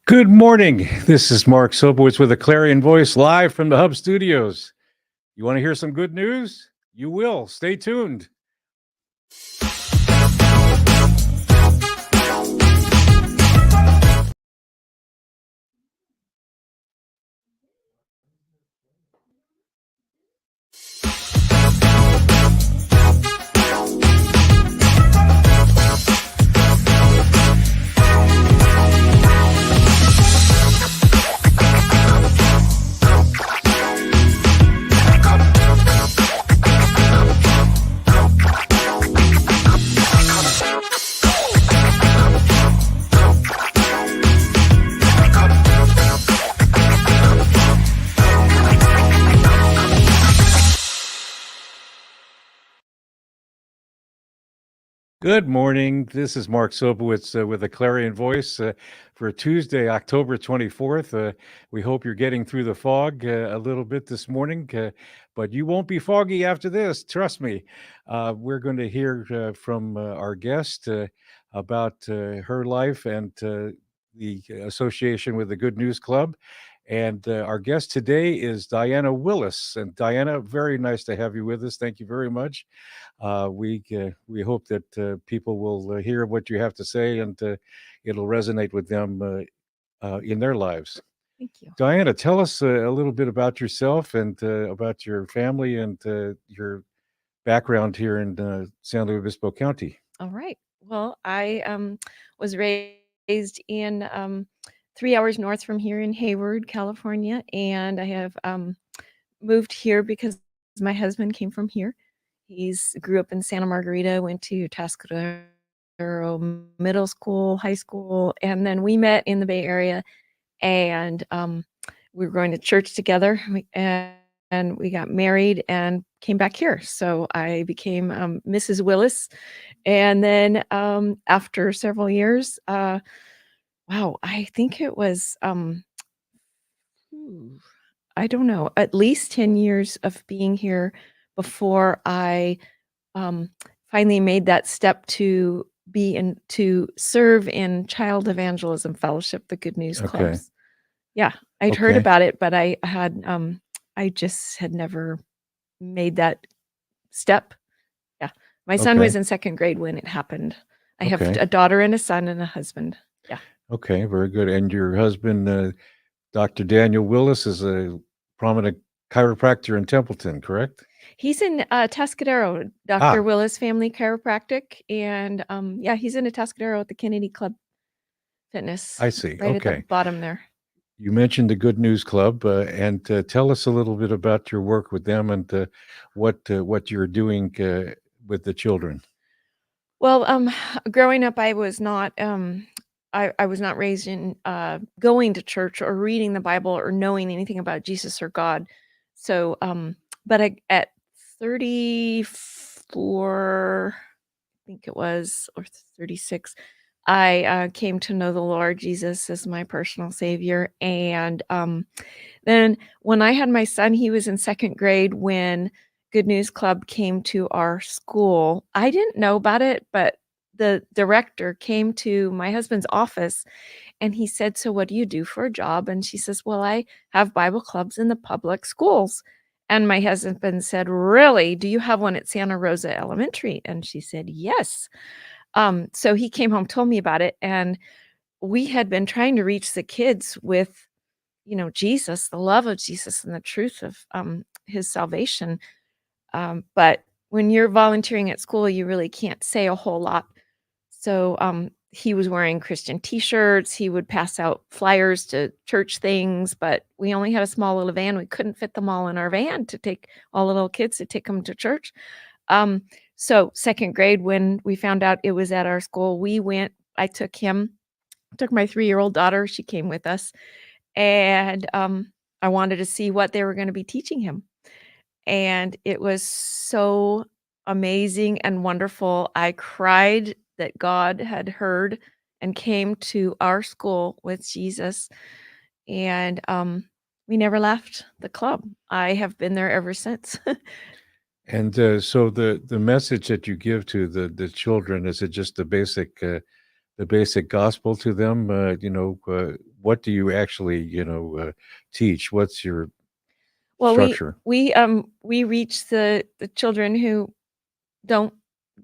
Good morning. This is Mark Sobowitz with a Clarion Voice live from the Hub Studios. You want to hear some good news? You will. Stay tuned. Good morning. This is Mark Sobowitz with a Clarion Voice for Tuesday, October 24th. We hope you're getting through the fog a little bit this morning, but you won't be foggy after this. Trust me. We're going to hear from our guest about her life and the association with the Good News Club. And our guest today is Diana Willis. And Diana, very nice to have you with us. Thank you very much. We hope that people will hear what you have to say and it'll resonate with them in their lives. Thank you. Diana, tell us a little bit about yourself and about your family and your background here in San Luis Obispo County. All right. Well, I was raised in 3 hours north from here in Hayward, California, and I have moved here because my husband came from here. He's grew up in Santa Margarita, went to Tascadero Middle School, high school, and then we met in the Bay Area, and we were going to church together, and we got married and came back here. So I became Mrs. Willis, and then after several years, I think it was I don't know, at least 10 years of being here before I finally made that step to serve in Child Evangelism Fellowship, the Good News Okay. Clubs. Yeah, I'd heard Okay. about it, but I just had never made that step. Yeah. My son was Okay. in second grade when it happened. I have Okay. a daughter and a son and a husband. Yeah. Okay, very good. And your husband, Dr. Daniel Willis, is a prominent chiropractor in Templeton, correct? He's in Tascadero, Dr. Willis Family Chiropractic, and yeah, he's in Tascadero at the Kennedy Club Fitness. I see. Right at the Okay. bottom there. You mentioned the Good News Club, and tell us a little bit about your work with them and what you're doing with the children. Well, growing up, I was not I was not raised in going to church or reading the Bible or knowing anything about Jesus or God. So, but at 34, I think it was, or 36, I came to know the Lord Jesus as my personal Savior. And then when I had my son, he was in second grade when Good News Club came to our school. I didn't know about it, but the director came to my husband's office and he said, "So what do you do for a job?" And she says, "Well, I have Bible clubs in the public schools." And my husband said, "Really? Do you have one at Santa Rosa Elementary?" And she said, "Yes." So he came home, told me about it, and we had been trying to reach the kids with, Jesus, the love of Jesus and the truth of his salvation. But when you're volunteering at school, you really can't say a whole lot. So he was wearing Christian t-shirts. He would pass out flyers to church things, but we only had a small little van. We couldn't fit them all in our van to take all the little kids to take them to church. So second grade, when we found out it was at our school, we went. I took my 3-year-old daughter. She came with us, and I wanted to see what they were going to be teaching him. And it was so amazing and wonderful. I cried that God had heard and came to our school with Jesus, and we never left the club. I have been there ever since. And so the message that you give to the children, is it just the basic gospel to them? what do you actually, teach? What's your Well, structure? we reach the children who don't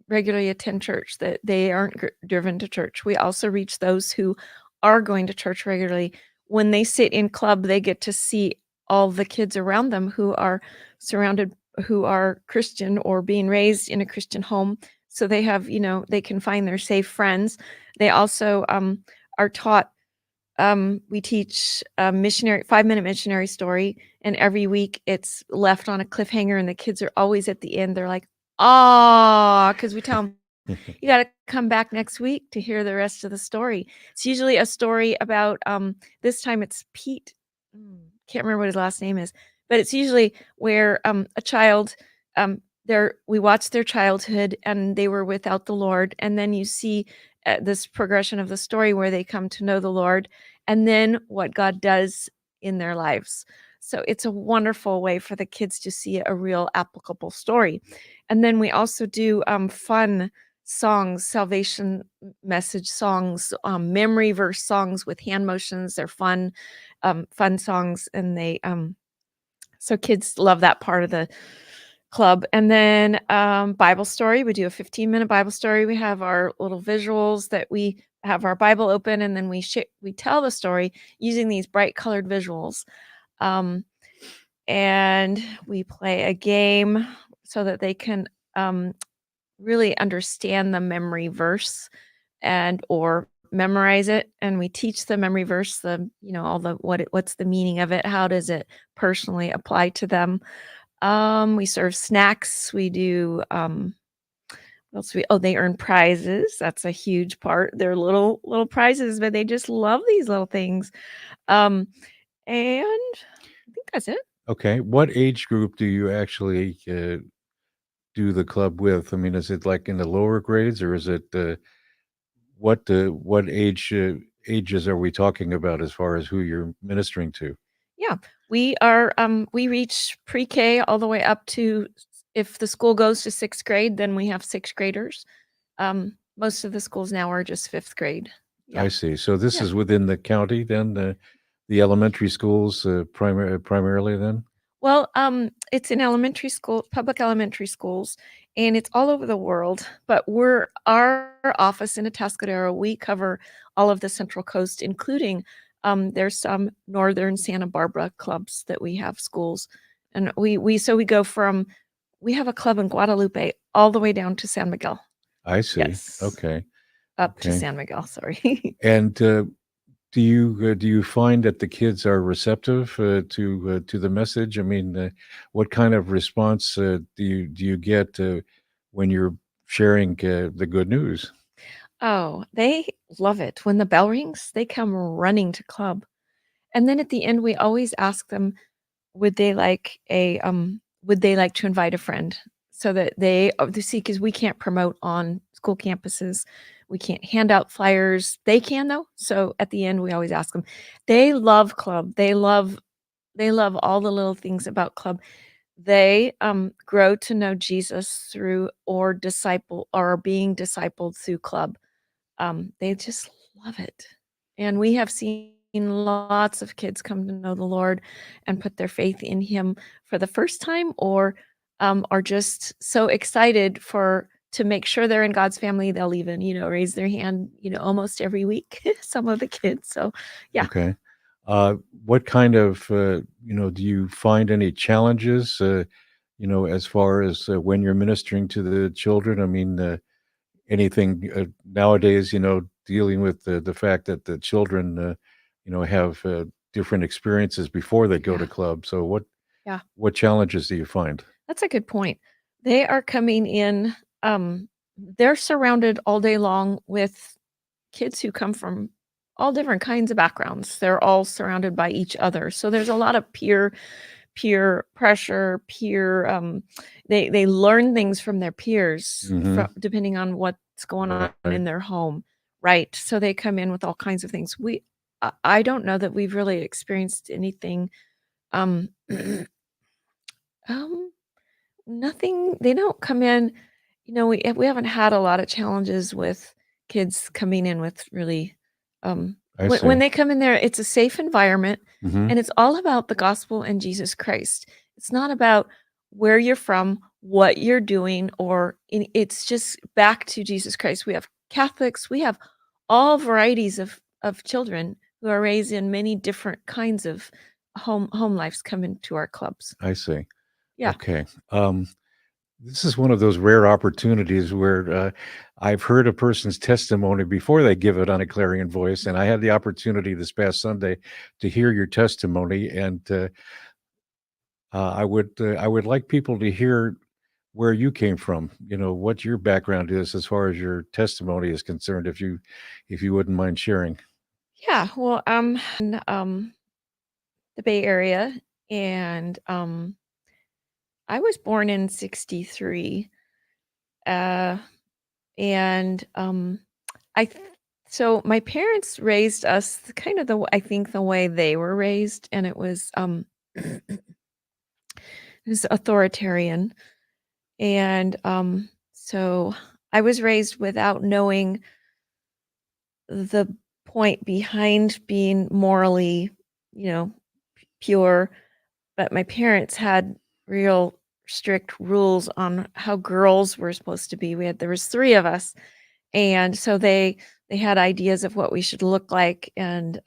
regularly attend church, that they aren't driven to church. We also reach those who are going to church regularly. When they sit in club, they get to see all the kids around them who are surrounded, who are Christian or being raised in a Christian home. So they have, they can find their safe friends. They also are taught. We teach a missionary 5-minute missionary story, and every week it's left on a cliffhanger, and the kids are always at the end. They're like, "Ah," because we tell them, "You gotta come back next week to hear the rest of the story." It's usually a story about, this time it's Pete. Can't remember what his last name is, but it's usually where, a child, we watch their childhood, and they were without the Lord, and then you see, this progression of the story where they come to know the Lord, and then what God does in their lives. So it's a wonderful way for the kids to see a real applicable story. And then we also do, fun songs, salvation message songs, memory verse songs with hand motions. They're fun songs, and so kids love that part of the club. And then Bible story. We do a 15-minute Bible story. We have our little visuals that we have our Bible open, and then we tell the story using these bright colored visuals. Um, and we play a game so that they can really understand the memory verse and or memorize it, and we teach the memory verse, all the what's the meaning of it, how does it personally apply to them. We serve snacks, we do what else they earn prizes. That's a huge part. They're little prizes, but they just love these little things. um and I think that's it. Okay. What age group do you actually do the club with? I mean, is it like in the lower grades, or is it what ages are we talking about as far as who you're ministering to? Yeah, we reach pre-K all the way up to, if the school goes to 6th grade, then we have 6th graders. Most of the schools now are just 5th grade. I Yeah. see. So this Yeah. is within the county then, the elementary schools primarily then? Well, it's in elementary school, public elementary schools, and it's all over the world. But our office in Atascadero, we cover all of the Central Coast, including there's some northern Santa Barbara clubs that we have schools, and we go from, we have a club in Guadalupe all the way down to San Miguel. I see. Yes, Okay. up to Okay. San Miguel. Sorry. And do you find that the kids are receptive to the message? I mean, what kind of response do you get when you're sharing the good news? Oh, they love it. When the bell rings, they come running to club. And then at the end, we always ask them, would they like to invite a friend so that they see, because we can't promote on school campuses. We can't hand out flyers. They can though. So at the end, we always ask them. They love club. They love all the little things about club. They grow to know Jesus through, or disciple, or are being discipled through club. They just love it. And we have seen lots of kids come to know the Lord and put their faith in Him for the first time, or are just so excited to make sure they're in God's family. They'll even, raise their hand, almost every week, some of the kids. So, yeah. Okay. Uh, what kind of, do you find any challenges, as far as when you're ministering to the children? I mean, anything nowadays, dealing with the fact that the children, have different experiences before they go to Yeah. club. So Yeah. what challenges do you find? That's a good point. They are coming in, they're surrounded all day long with kids who come from all different kinds of backgrounds. They're all surrounded by each other. So there's a lot of peer pressure, they learn things from their peers, Hmm. depending on what's going on Right. in their home. Right. So they come in with all kinds of things. I don't know that we've really experienced anything. Um, um, Nothing. They don't come in. We haven't had a lot of challenges with kids coming in with really, um, I When see. they come in there, it's a safe environment, Mhm. and it's all about the gospel and Jesus Christ. It's not about where you're from, what you're doing, or it's just back to Jesus Christ. We have Catholics, we have all varieties of children who are raised in many different kinds of home lives come into our clubs. I see. Yeah. Okay. This is one of those rare opportunities where I've heard a person's testimony before they give it on a clarion voice, and I had the opportunity this past Sunday to hear your testimony, and I would like people to hear where you came from. You know what your background is as far as your testimony is concerned. If you wouldn't mind sharing. Yeah, well, in, the Bay Area, and, I was born in '63, uh, and, I th so my parents raised us kind of I think the way they were raised, and it was authoritarian, and, so I was raised without knowing the point behind being morally, you know, pure. But my parents had real strict rules on how girls were supposed to be. There was 3 of us, and so they had ideas of what we should look like and,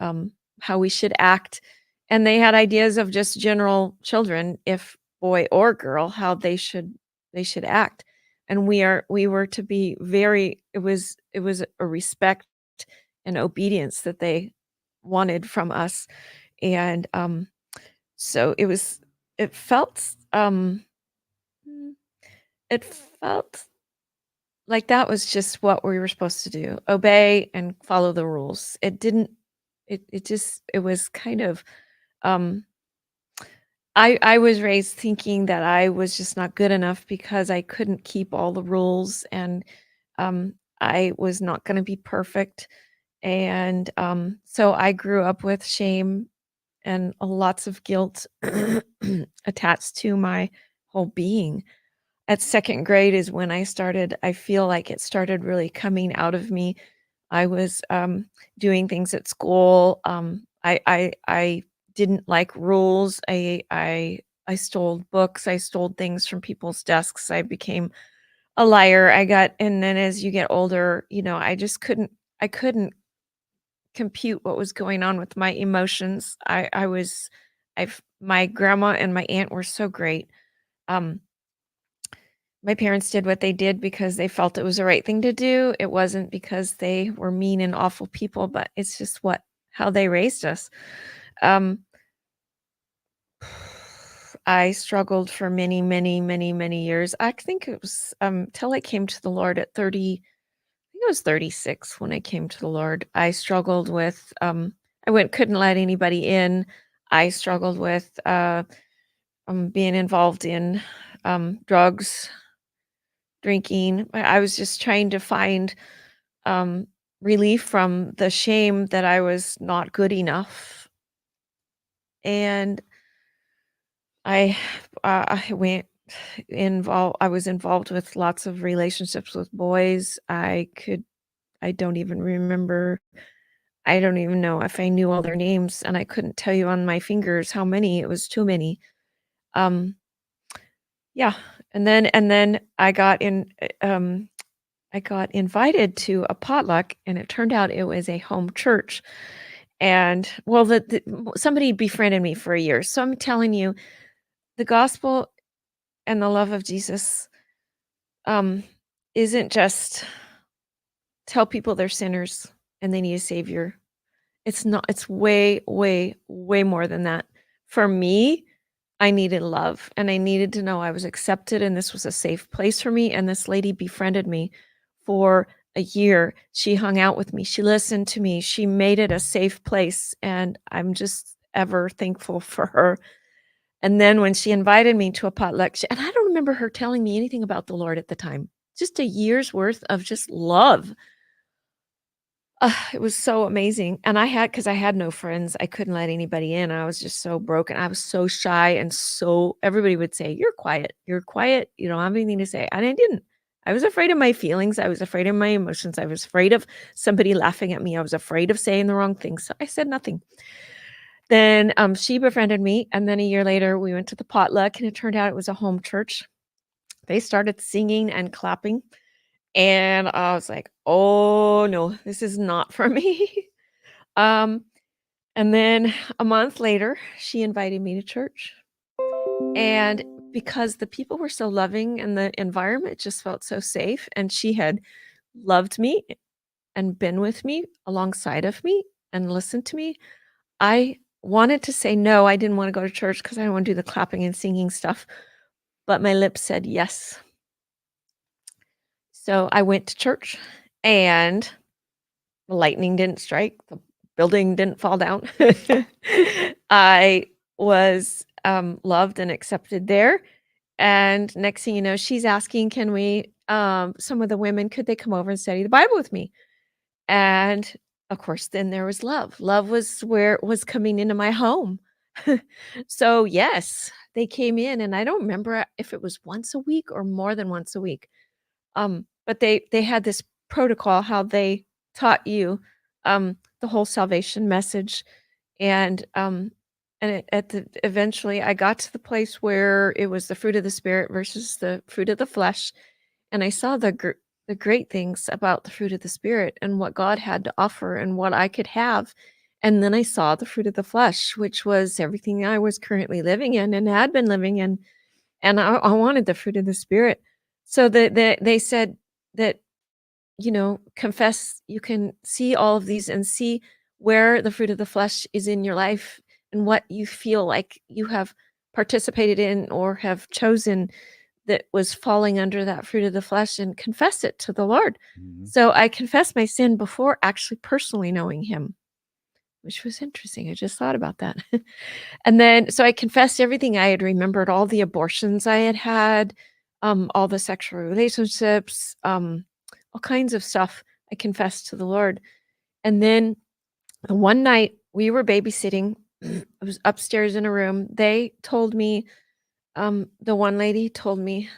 how we should act, and they had ideas of just general children, if boy or girl, how they should act, and we were to be very it was a respect and obedience that they wanted from us, and, so it felt, mm, it felt like that was just what we were supposed to do, obey and follow the rules. It didn't it just it was kind of, um I was raised thinking that I was just not good enough because I couldn't keep all the rules, and, I was not gonna be perfect, and, so I grew up with shame and lots of guilt attached to my whole being. At 2nd grade is when I feel like it started really coming out of me. I was, doing things at school, I didn't like rules, I stole books, I stole things from people's desks, I became a liar, and then as you get older, I couldn't compute what was going on with my emotions. I was I've my grandma and my aunt were so great. Um, my parents did what they did because they felt it was the right thing to do. It wasn't because they were mean and awful people, but it's just what how they raised us. Um, I struggled for many, many, many, many years. I think it was till I came to the Lord at 30. I think I was 36 when I came to the Lord. I struggled with I went couldn't let anybody in. I struggled with being involved in drugs, drinking. I was just trying to find um relief from the shame that I was not good enough. And I I went involved I was involved with lots of relationships with boys. I don't even remember. I don't even know if I knew all their names, and I couldn't tell you on my fingers how many, it was too many. Um, yeah, and then I got invited to a potluck, and it turned out it was a home church, and, well, somebody befriended me for a year, so I'm telling you, the gospel and the love of Jesus, um, isn't just tell people they're sinners and they need a savior. It's not it's way, way, way more than that. For me, I needed love, and I needed to know I was accepted, and this was a safe place for me, and this lady befriended me for a year. She hung out with me, she listened to me, she made it a safe place, and I'm just ever thankful for her. And then when she invited me to a potluck, and I don't remember her telling me anything about the Lord at the time, just a year's worth of just love. It was so amazing, and because I had no friends, I couldn't let anybody in, I was just so broken, I was so shy and so everybody would say, you're quiet, you don't have anything to say," and I didn't. I was afraid of my feelings. I was afraid of my emotions. I was afraid of somebody laughing at me. I was afraid of saying the wrong thing. So I said nothing. Then she befriended me. And then a year later, we went to the potluck, and it turned out it was a home church. They started singing and clapping. And I was like, oh no, this is not for me. um, and then a month later, she invited me to church. And because the people were so loving and the environment just felt so safe, and she had loved me and been with me alongside of me and listened to me, I wanted to say no. I didn't want to go to church because I didn't want to do the clapping and singing stuff. But my lips said yes. So I went to church, and the lightning didn't strike, the building didn't fall down. I was loved and accepted there. And next thing you know, she's asking, can we, some of the women, could they come over and study the Bible with me? And of course, then there was love. Love was where it was coming into my home. So yes, they came in, and I don't remember if it was once a week or more than once a week. But they had this protocol how they taught you the whole salvation message, and eventually I got to the place where it was the fruit of the spirit versus the fruit of the flesh, and I saw the great things about the fruit of the spirit and what God had to offer and what I could have. And then I saw the fruit of the flesh, which was everything I was currently living in and had been living in, and I wanted the fruit of the spirit. So they said that, confess, you can see all of these and see where the fruit of the flesh is in your life and what you feel like you have participated in or have chosen that was falling under that fruit of the flesh, and confess it to the Lord. Mhm. So I confessed my sin before actually personally knowing him, which was interesting. I just thought about that. And then so I confessed everything. I had remembered all the abortions I had had, all the sexual relationships, all kinds of stuff I confessed to the Lord. And then one night we were babysitting. I was upstairs in a room. They told me, the one lady told me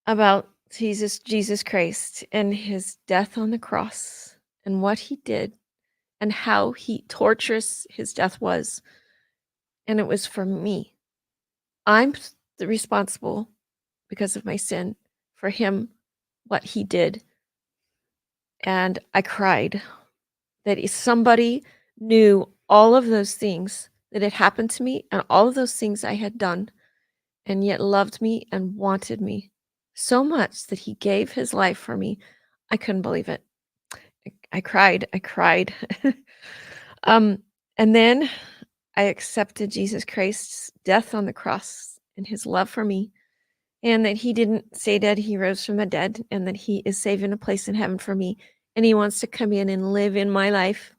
about Jesus Christ and his death on the cross and what he did and how torturous his death was. And it was for me. I'm the responsible because of my sin for him, what he did. And I cried that if somebody knew all of those things that had happened to me and all of those things I had done, and yet loved me and wanted me so much that he gave his life for me, I couldn't believe it. I cried. I cried. um, and then I accepted Jesus Christ's death on the cross and his love for me, and that he didn't stay dead, he rose from the dead, and that he is saving a place in heaven for me, and he wants to come in and live in my life.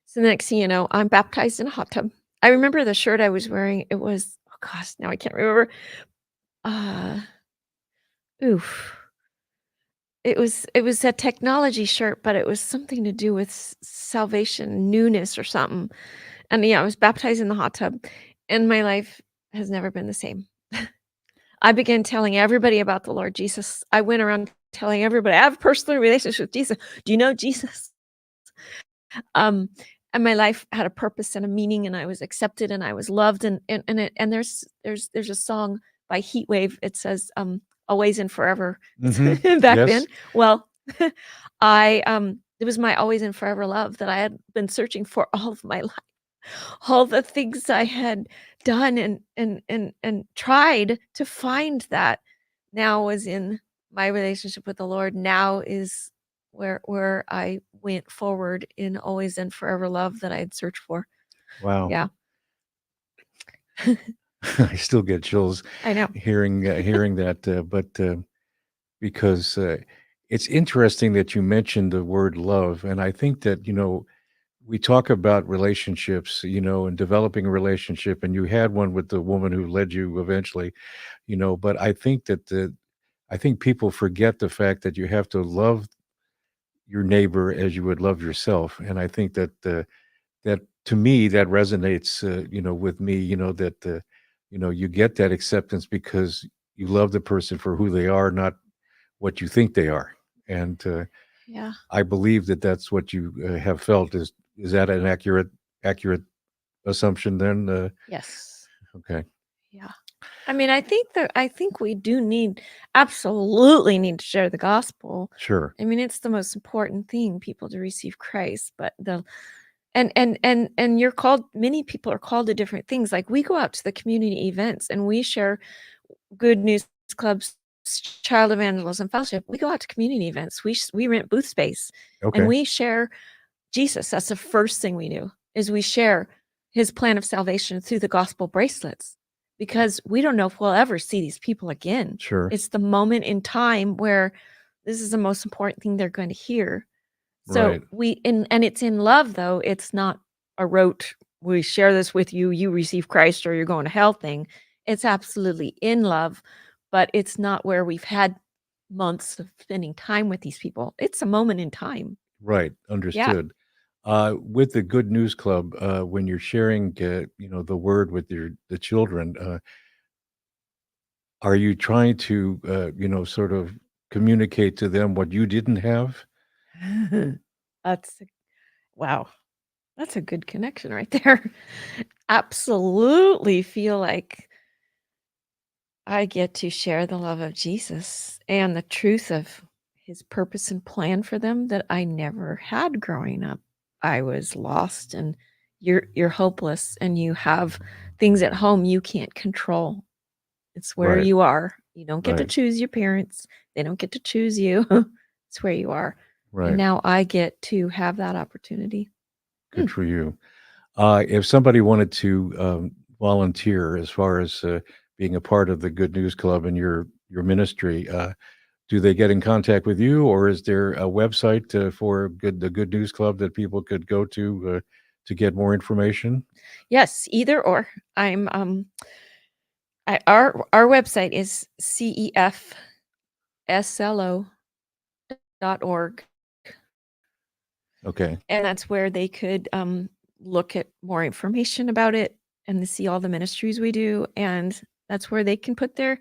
So the next thing you know, I'm baptized in a hot tub. I remember the shirt I was wearing. It was, oh gosh, now I can't remember. Uh, oof. It was a technology shirt, but it was something to do with salvation, newness or something. And yeah, I was baptized in the hot tub, and my life has never been the same. I began telling everybody about the Lord Jesus. I went around telling everybody, I have a personal relationship with Jesus. Do you know Jesus? Um, and my life had a purpose and a meaning, and I was accepted and I was loved. And there's a song by Heatwave. It says, always and forever back then. Yes. Well, it was my always and forever love that I had been searching for all of my life. All the things I had done and tried to find that now was in my relationship with the Lord. Now is where I went forward in always and forever love that I had searched for. Wow. Yeah, I still get chills I know. hearing that, but because it's interesting that you mentioned the word love, and I think that we talk about relationships, and developing a relationship, and you had one with the woman who led you eventually, but I think people forget the fact that you have to love your neighbor as you would love yourself, and I think that to me that resonates, with me, that you get that acceptance because you love the person for who they are, not what you think they are. And Yeah. I believe that that's what you have felt. Is that an accurate assumption then? Yes. Okay, Yeah. I mean, I think we do absolutely need to share the gospel. sure. I mean, it's the most important thing, people to receive Christ, but and you're called many people are called to different things. Like we go out to the community events and we share Good News Club's child evangelism fellowship. We go out to community events. We rent booth space and Okay, we share Jesus. That's the first thing we do is we share his plan of salvation through the gospel bracelets because we don't know if we'll ever see these people again. sure. It's the moment in time where this is the most important thing they're going to hear. So Right, and it's in love though. It's not a rote, we share this with you, you receive Christ or you're going to hell thing. It's absolutely in love, but it's not where we've had months of spending time with these people. It's a moment in time. right. Yeah. Understood. With the Good News Club, when you're sharing, the word with the children, are you trying to, sort of communicate to them what you didn't have? That's wow. That's a good connection right there. Absolutely feel like I get to share the love of Jesus and the truth of his purpose and plan for them that I never had growing up. I was lost and you're hopeless and you have things at home you can't control. It's where Right, you are. You don't get to right, choose your parents. They don't get to choose you. It's where you are. And right. now I get to have that opportunity. Good Mm. for you. If somebody wanted to volunteer as far as being a part of the Good News Club and your ministry, do they get in contact with you, or is there a website for the Good News Club that people could go to get more information? Yes, either or. I'm our website is cefslo.org, Okay, and that's where they could look at more information about it and to see all the ministries we do, and that's where they can put their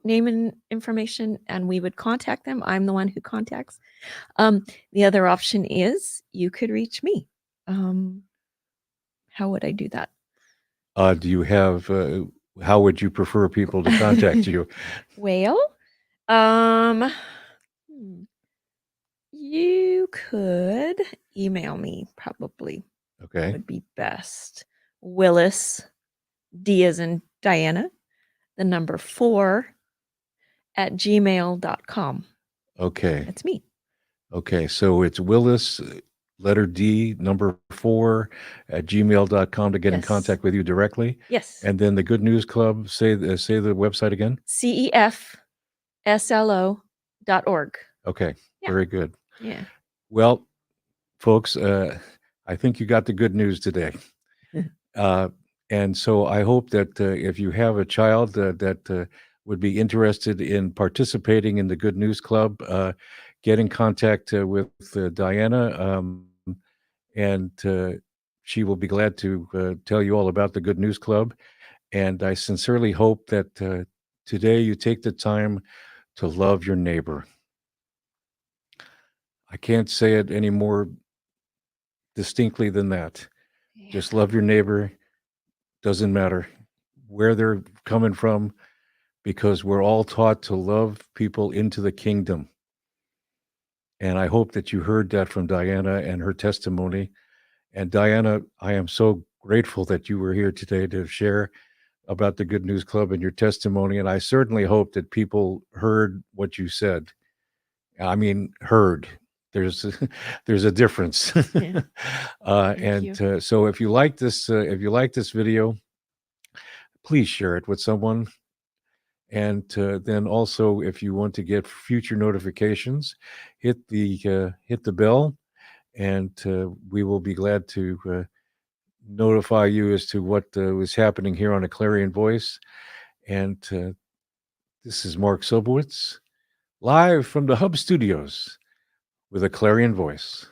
name and information, and we would contact them. I'm the one who contacts. The other option is you could reach me. Um, how would I do that? do you have? How would you prefer people to contact you? Well, um, hmm, you could email me, probably Okay, would be best. Willis, D as in Diana, the number 4 at gmail.com. okay, That's me. okay. So it's Willis, letter D, number 4 at gmail.com to get in Yes. contact with you directly. Yes. And then the Good News Club, say the website again. cefslo.org. Okay, Yeah. very good. Yeah. Well, folks, I think you got the good news today. Uh, and so I hope that if you have a child that would be interested in participating in the Good News Club, get in contact with Diana, and she will be glad to tell you all about the Good News Club. And I sincerely hope that today you take the time to love your neighbor. I can't say it any more distinctly than that. Yeah. Just love your neighbor. Doesn't matter where they're coming from, because we're all taught to love people into the kingdom. And I hope that you heard that from Diana and her testimony. And Diana, I am so grateful that you were here today to share about the Good News Club and your testimony. And I certainly hope that people heard what you said. I mean, heard. There's there's a difference. Yeah. Thank And you. so if you like this video, please share it with someone. And then also, if you want to get future notifications, hit the bell, and we will be glad to notify you as to what was happening here on A Clarion Voice. And this is Mark Sobowitz, live from the Hub Studios with A Clarion Voice.